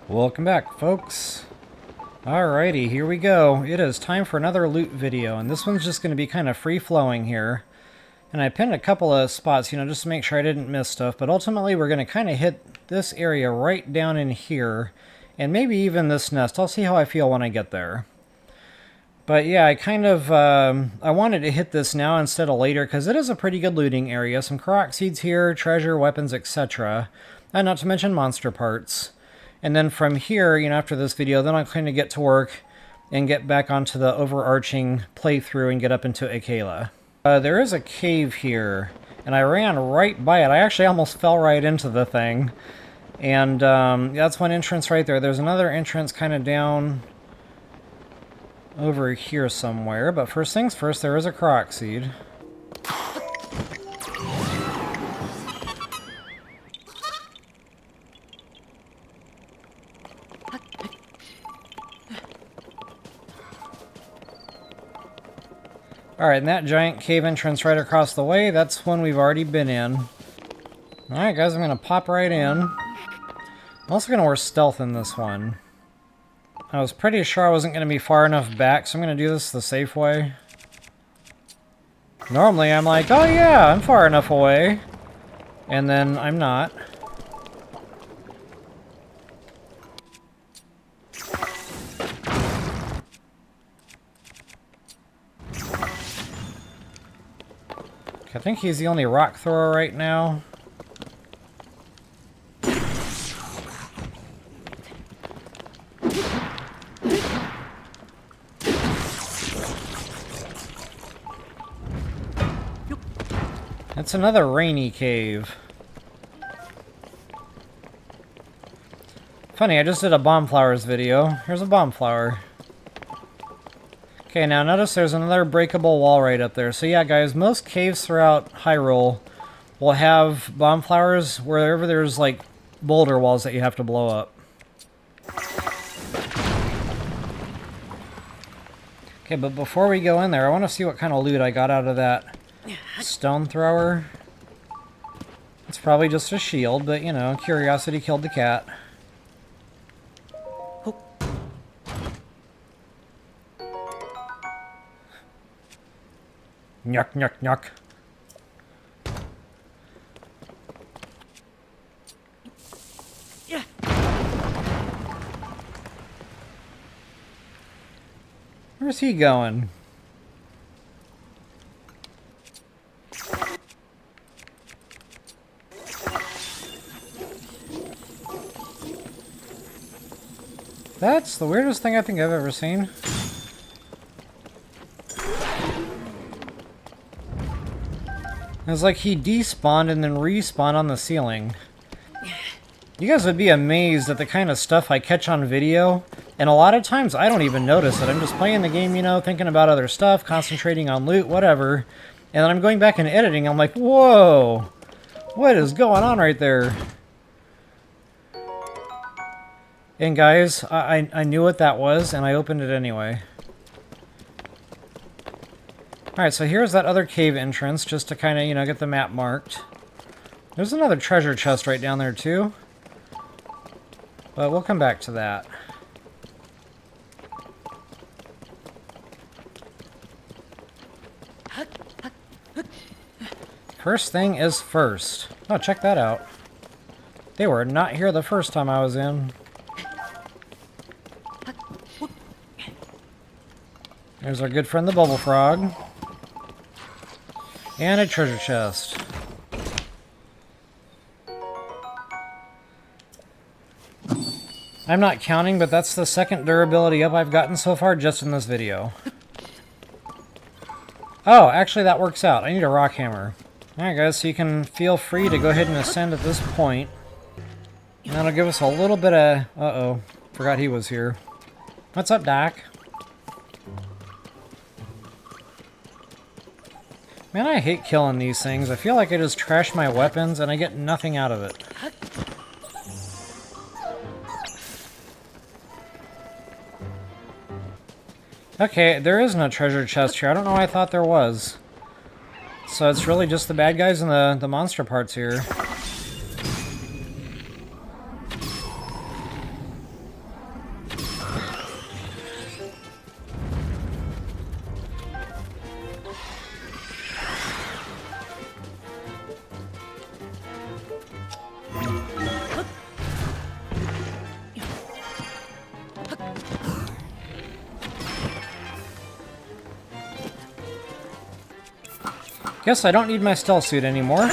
Welcome back, folks. Alrighty, here we go. It is time for another loot video, and this one's just going to be kind of free-flowing here. And I pinned a couple of spots, just to make sure I didn't miss stuff, but ultimately we're going to kind of hit this area right down in here, and maybe even this nest. I'll see how I feel when I get there. But yeah, I wanted to hit this now instead of later, because it is a pretty good looting area. Some Korok seeds here, treasure, weapons, etc. And not to mention monster parts. And then from here, after this video, then I'll kind of get to work and get back onto the overarching playthrough and get up into Akela. There is a cave here, and I ran right by it. I actually almost fell right into the thing. And that's one entrance right there. There's another entrance kind of down over here somewhere. But first things first, there is a Korok seed. Alright, and that giant cave entrance right across the way, that's one we've already been in. Alright guys, I'm going to pop right in. I'm also going to wear stealth in this one. I was pretty sure I wasn't going to be far enough back, so I'm going to do this the safe way. Normally I'm like, oh yeah, I'm far enough away. And then I'm not. I think he's the only rock thrower right now. It's another rainy cave. Funny, I just did a bomb flowers video. Here's a bomb flower. Okay, now notice there's another breakable wall right up there. So yeah, guys, most caves throughout Hyrule will have bomb flowers wherever there's, like, boulder walls that you have to blow up. Okay, but before we go in there, I want to see what kind of loot I got out of that stone thrower. It's probably just a shield, but, curiosity killed the cat. Nyuk, nyuk, nyuk. Where's he going? That's the weirdest thing I think I've ever seen. It's like he despawned and then respawned on the ceiling. You guys would be amazed at the kind of stuff I catch on video, and a lot of times I don't even notice it. I'm just playing the game, thinking about other stuff, concentrating on loot, whatever, and then I'm going back and editing, I'm like, whoa! What is going on right there? And guys, I knew what that was, and I opened it anyway. Alright, so here's that other cave entrance, just to kind of, get the map marked. There's another treasure chest right down there, too. But we'll come back to that. First thing is first. Oh, check that out. They were not here the first time I was in. There's our good friend the Bubble Frog. And a treasure chest. I'm not counting, but that's the second durability up I've gotten so far just in this video. Oh, actually that works out. I need a rock hammer. Alright guys, so you can feel free to go ahead and ascend at this point. And that'll give us a little bit of... Uh-oh. Forgot he was here. What's up, Doc? Man, I hate killing these things. I feel like I just trash my weapons and I get nothing out of it. Okay, there is no treasure chest here. I don't know why I thought there was. So it's really just the bad guys and the monster parts here. Guess I don't need my stealth suit anymore.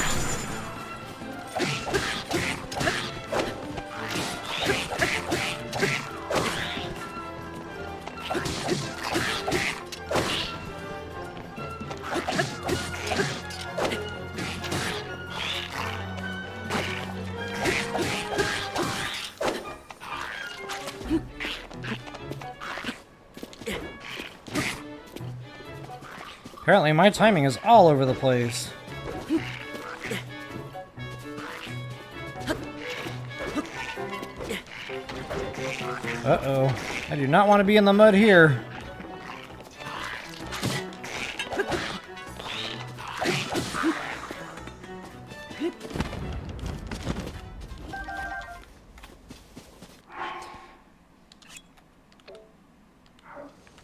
Apparently my timing is all over the place. Uh-oh. I do not want to be in the mud here.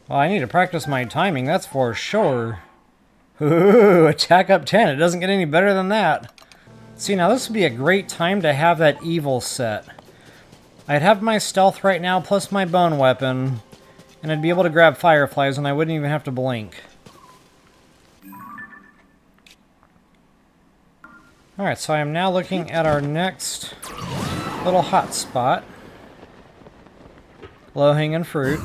Well, I need to practice my timing, that's for sure. Ooh, attack up 10. It doesn't get any better than that. See, now this would be a great time to have that evil set. I'd have my stealth right now, plus my bone weapon, and I'd be able to grab fireflies, and I wouldn't even have to blink. Alright, so I am now looking at our next little hot spot. Low-hanging fruit.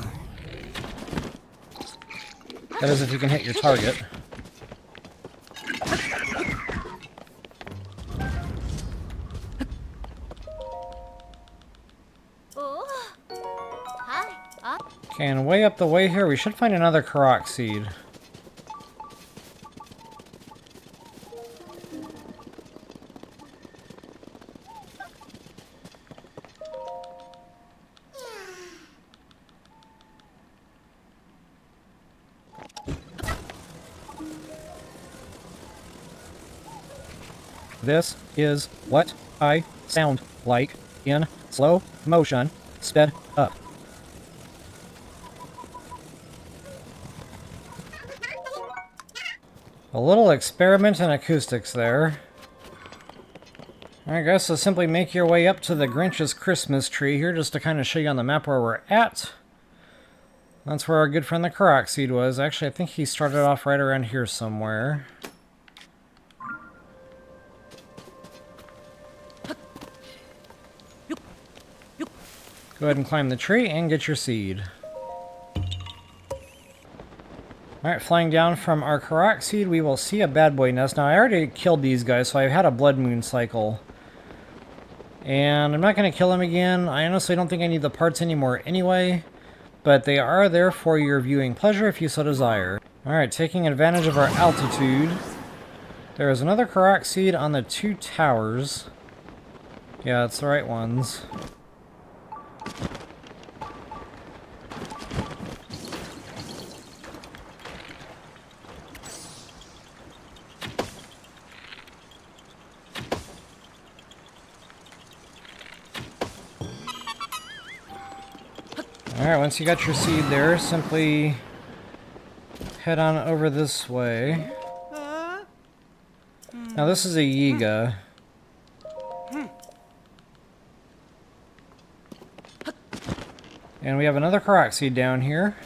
That is if you can hit your target. Okay, and way up the way here, we should find another Korok seed. This is what I sound like in slow motion, sped up. A little experiment in acoustics there. Alright guys, so simply make your way up to the Grinch's Christmas tree here just to kind of show you on the map where we're at. That's where our good friend the Korok seed was. Actually, I think he started off right around here somewhere. Go ahead and climb the tree and get your seed. Alright, flying down from our Korok seed, we will see a bad boy nest. Now, I already killed these guys, so I've had a blood moon cycle. And I'm not going to kill him again. I honestly don't think I need the parts anymore anyway. But they are there for your viewing pleasure if you so desire. Alright, taking advantage of our altitude. There is another Korok seed on the 2 towers. Yeah, it's the right ones. Alright, once you got your seed there, simply head on over this way. Now this is a Yiga. And we have another Korok seed down here.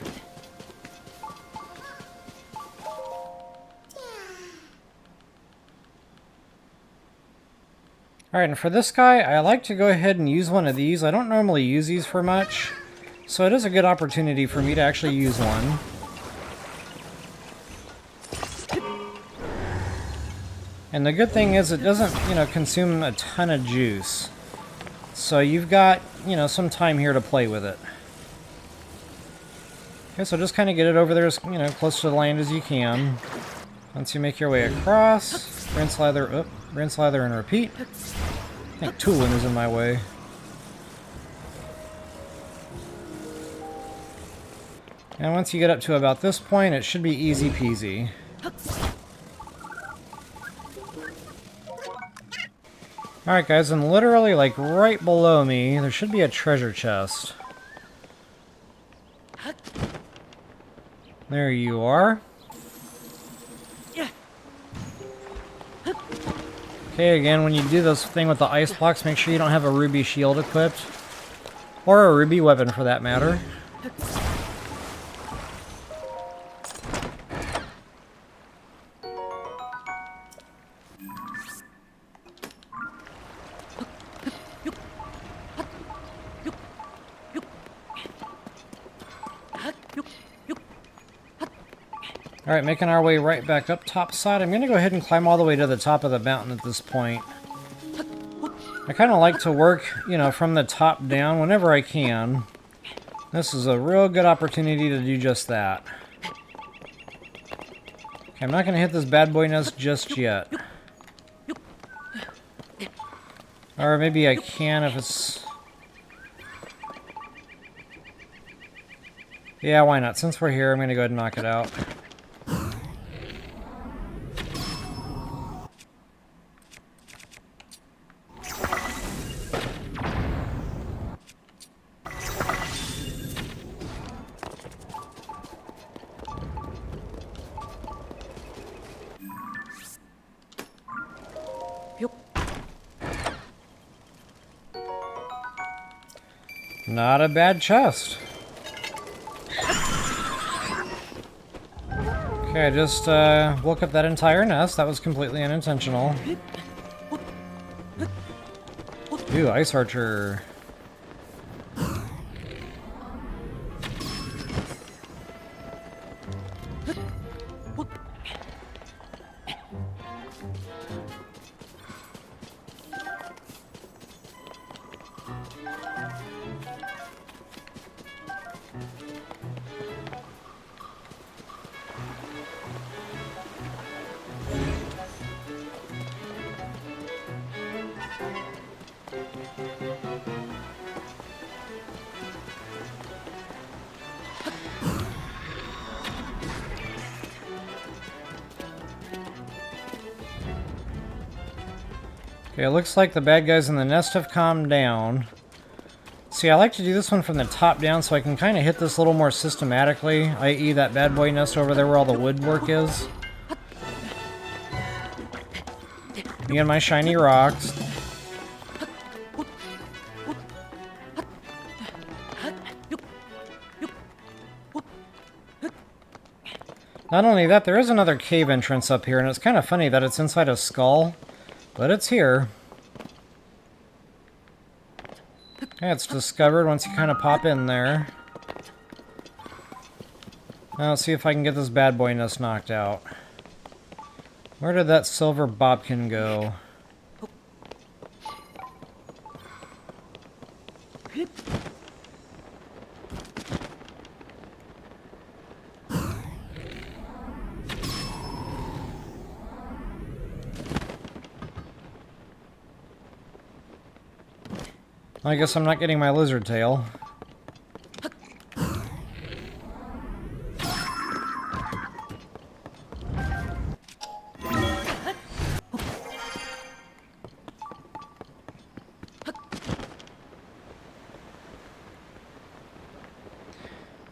Alright, and for this guy, I like to go ahead and use one of these. I don't normally use these for much. So it is a good opportunity for me to actually use one. And the good thing is it doesn't, consume a ton of juice. So you've got, some time here to play with it. Okay, so just kind of get it over there as, close to the land as you can. Once you make your way across, rinse, lather, and repeat. I think Tulin is in my way. And once you get up to about this point, it should be easy peasy. Alright guys, and literally like right below me, there should be a treasure chest. There you are. Okay, again, when you do this thing with the ice blocks, make sure you don't have a ruby shield equipped. Or a ruby weapon for that matter. Alright, making our way right back up topside. I'm going to go ahead and climb all the way to the top of the mountain at this point. I kind of like to work, you know, from the top down whenever I can. This is a real good opportunity to do just that. Okay, I'm not going to hit this bad boy nest just yet. Or maybe I can if it's... Yeah, why not? Since we're here, I'm going to go ahead and knock it out. Not a bad chest. Okay, I just woke up that entire nest. That was completely unintentional. Ooh, Ice Archer. Okay, it looks like the bad guys in the nest have calmed down. See, I like to do this one from the top down so I can kind of hit this a little more systematically, i.e. that bad boy nest over there where all the woodwork is. Me and my shiny rocks. Not only that, there is another cave entrance up here, and it's kind of funny that it's inside a skull. But it's here. Yeah, it's discovered once you kind of pop in there. Now let's see if I can get this bad boy nest knocked out. Where did that silver bobkin go? I guess I'm not getting my lizard tail.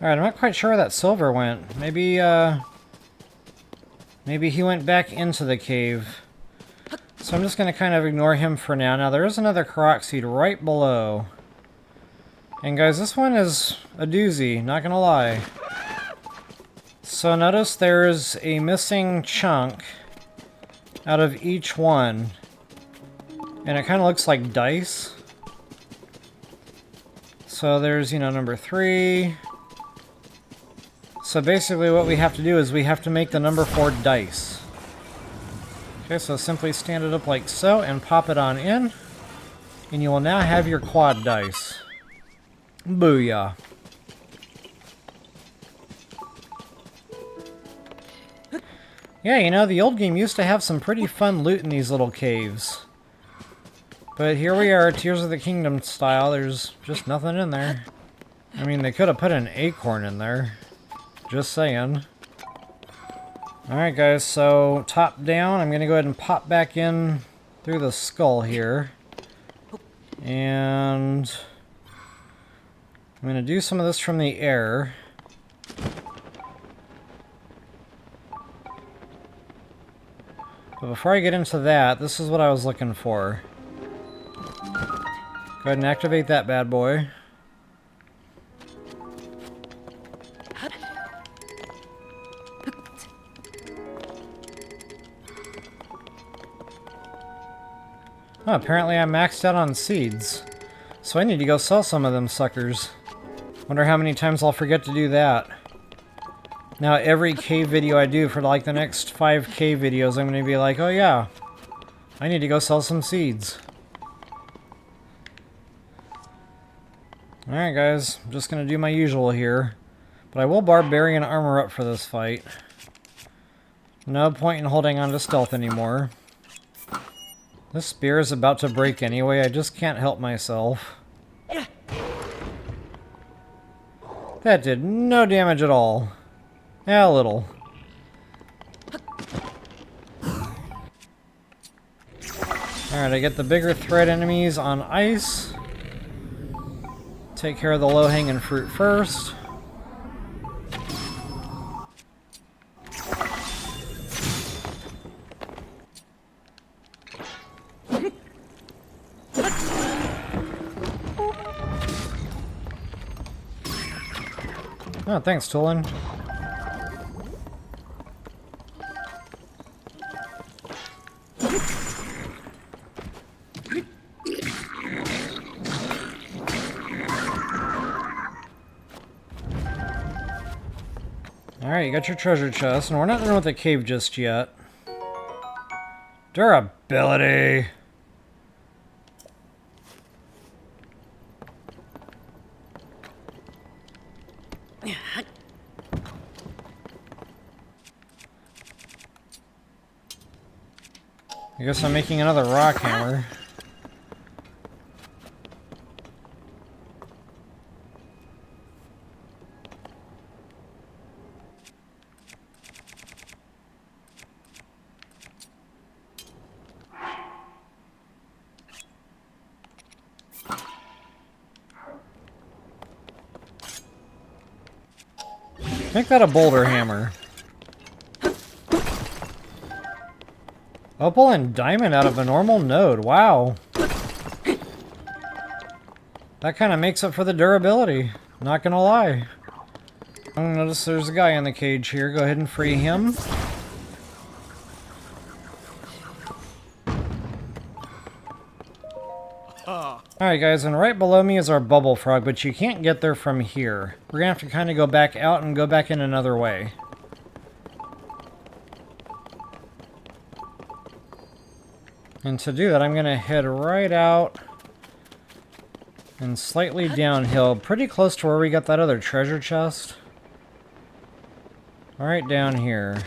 Alright, I'm not quite sure where that silver went. Maybe he went back into the cave. So I'm just going to kind of ignore him for now. Now, there is another Korok seed right below. And guys, this one is a doozy, not going to lie. So notice there's a missing chunk out of each one. And it kind of looks like dice. So there's, you know, number 3. So basically what we have to do is we have to make the number 4 dice. Okay, so simply stand it up like so and pop it on in. And you will now have your quad dice. Booyah. Yeah, you know, the old game used to have some pretty fun loot in these little caves. But here we are, Tears of the Kingdom style. There's just nothing in there. I mean, they could have put an acorn in there. Just saying. Alright guys, so top down, I'm going to go ahead and pop back in through the skull here. And I'm going to do some of this from the air. But before I get into that, this is what I was looking for. Go ahead and activate that bad boy. Oh, apparently I'm maxed out on seeds. So I need to go sell some of them suckers. Wonder how many times I'll forget to do that. Now every cave video I do for like the next 5 cave videos, I'm going to be like, oh yeah, I need to go sell some seeds. Alright guys, I'm just going to do my usual here. But I will barbarian armor up for this fight. No point in holding on to stealth anymore. This spear is about to break anyway, I just can't help myself. That did no damage at all. Yeah, a little. Alright, I get the bigger threat enemies on ice. Take care of the low-hanging fruit first. Oh, thanks, Tulin. Alright, you got your treasure chest, and we're not done with the cave just yet. Durability! I guess I'm making another rock hammer. Make that a boulder hammer. Opal and diamond out of a normal node. Wow. That kind of makes up for the durability. Not gonna lie. Notice there's a guy in the cage here. Go ahead and free him. Alright guys, and right below me is our bubble frog, but you can't get there from here. We're gonna have to kind of go back out and go back in another way. And to do that, I'm gonna head right out and slightly downhill, pretty close to where we got that other treasure chest. Right down here.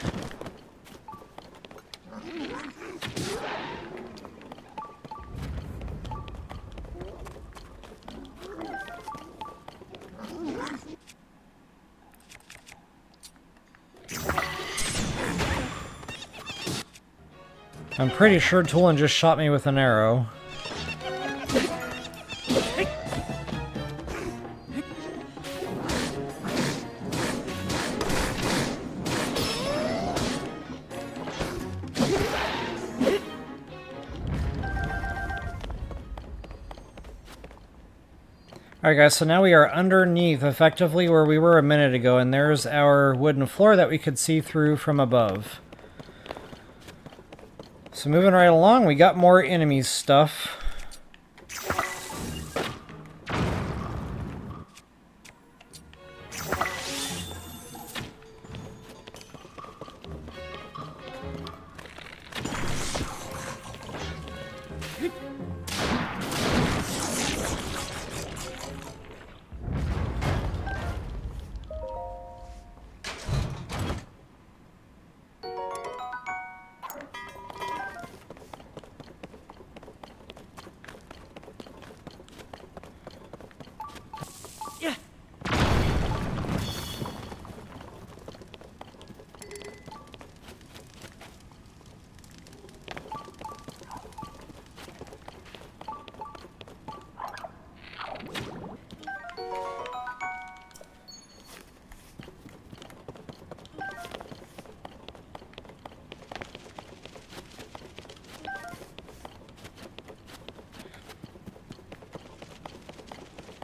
I'm pretty sure Tulin just shot me with an arrow. Alright guys, so now we are underneath effectively where we were a minute ago, and there's our wooden floor that we could see through from above. So moving right along, we got more enemy stuff.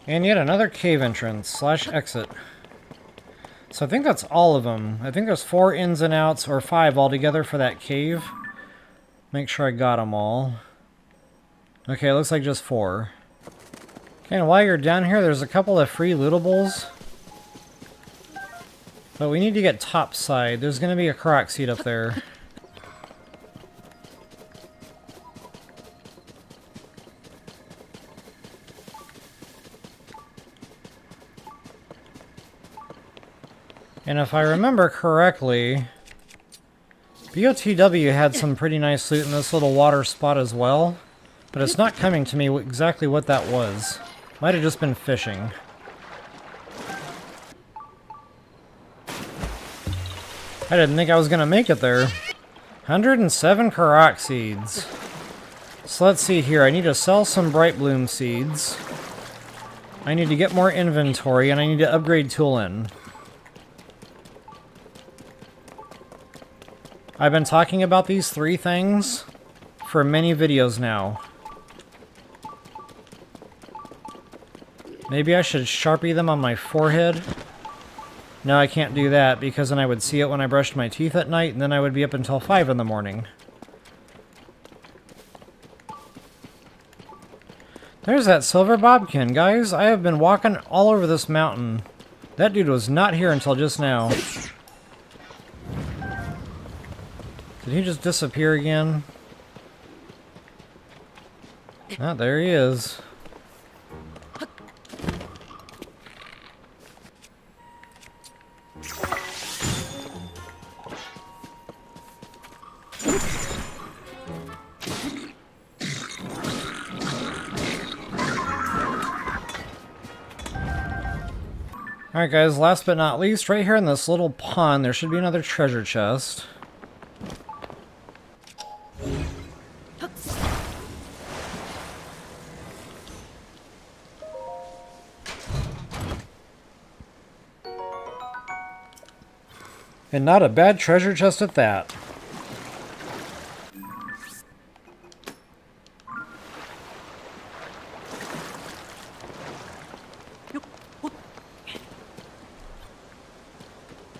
And yet another cave entrance slash exit. So I think that's all of them. I think there's 4 ins and outs, or 5 altogether for that cave. Make sure I got them all. Okay, it looks like just 4. Okay, and while you're down here, there's a couple of free lootables. But we need to get top side. There's going to be a Korok seed up there. And if I remember correctly, BOTW had some pretty nice loot in this little water spot as well. But it's not coming to me exactly what that was. Might have just been fishing. I didn't think I was going to make it there. 107 Korok seeds. So let's see here. I need to sell some Bright Bloom seeds. I need to get more inventory, and I need to upgrade Toolin. I've been talking about these three things for many videos now. Maybe I should Sharpie them on my forehead. No, I can't do that because then I would see it when I brushed my teeth at night, and then I would be up until 5 in the morning. There's that silver bobkin, guys. I have been walking all over this mountain. That dude was not here until just now. Did he just disappear again? Ah, there he is. Alright guys, last but not least, right here in this little pond, there should be another treasure chest. And not a bad treasure chest at that.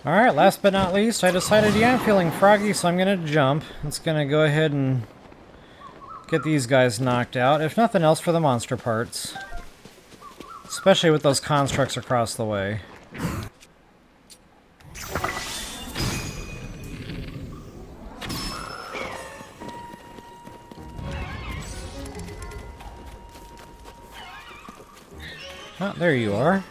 Alright, last but not least, I decided, yeah, I'm feeling froggy, so I'm going to jump. It's going to go ahead and get these guys knocked out, if nothing else for the monster parts. Especially with those constructs across the way. Oh, there you are.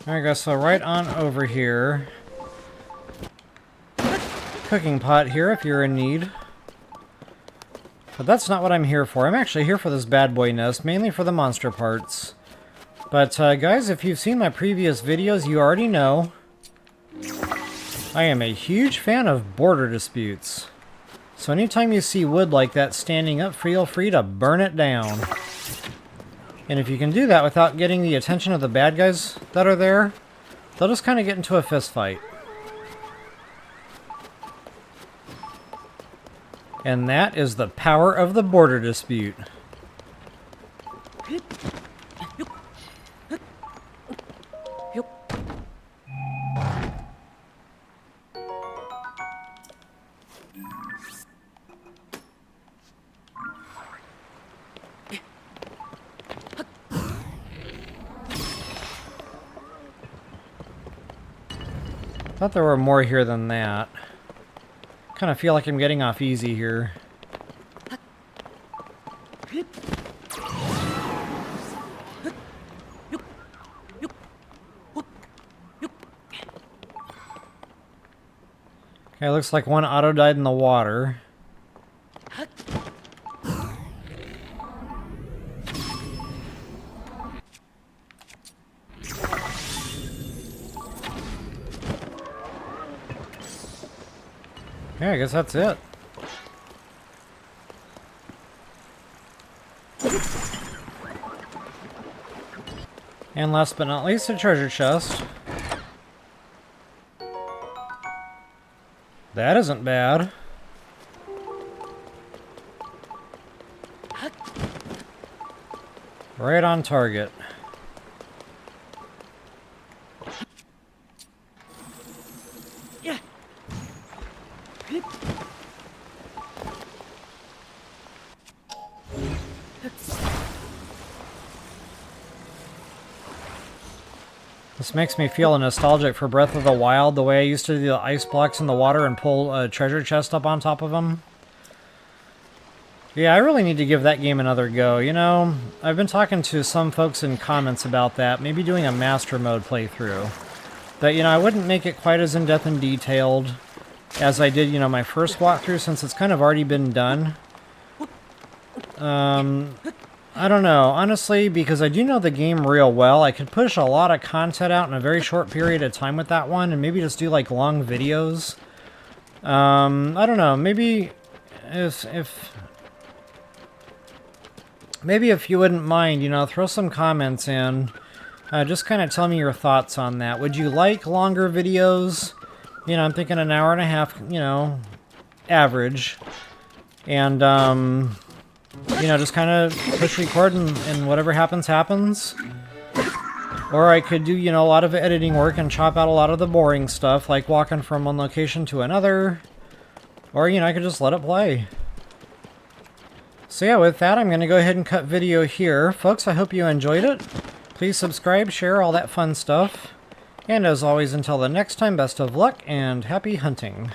Alright guys, so right on over here. Cooking pot here if you're in need. But that's not what I'm here for. I'm actually here for this bad boy nest, mainly for the monster parts. But guys, if you've seen my previous videos, you already know I am a huge fan of border disputes. So anytime you see wood like that standing up, feel free to burn it down. And if you can do that without getting the attention of the bad guys that are there, they'll just kind of get into a fist fight. And that is the power of the border dispute. Thought there were more here than that. Kind of feel like I'm getting off easy here. Okay, looks like one auto died in the water. Yeah, I guess that's it. And last but not least, a treasure chest. That isn't bad. Right on target. This makes me feel nostalgic for Breath of the Wild, the way I used to do the ice blocks in the water and pull a treasure chest up on top of them. Yeah, I really need to give that game another go. You know, I've been talking to some folks in comments about that, maybe doing a master mode playthrough. But, you know, I wouldn't make it quite as in-depth and detailed as I did, you know, my first walkthrough, since it's kind of already been done. I don't know, honestly, because I do know the game real well, I could push a lot of content out in a very short period of time with that one, and maybe just do, like, long videos. I don't know, maybe maybe if you wouldn't mind, you know, throw some comments in. Just kind of tell me your thoughts on that. Would you like longer videos? You know, I'm thinking an hour and a half, you know, average. And, you know, just kind of push record and whatever happens, happens. Or I could do, you know, a lot of editing work and chop out a lot of the boring stuff, like walking from one location to another. Or, you know, I could just let it play. So yeah, with that, I'm going to go ahead and cut video here. Folks, I hope you enjoyed it. Please subscribe, share, all that fun stuff. And as always, until the next time, best of luck and happy hunting.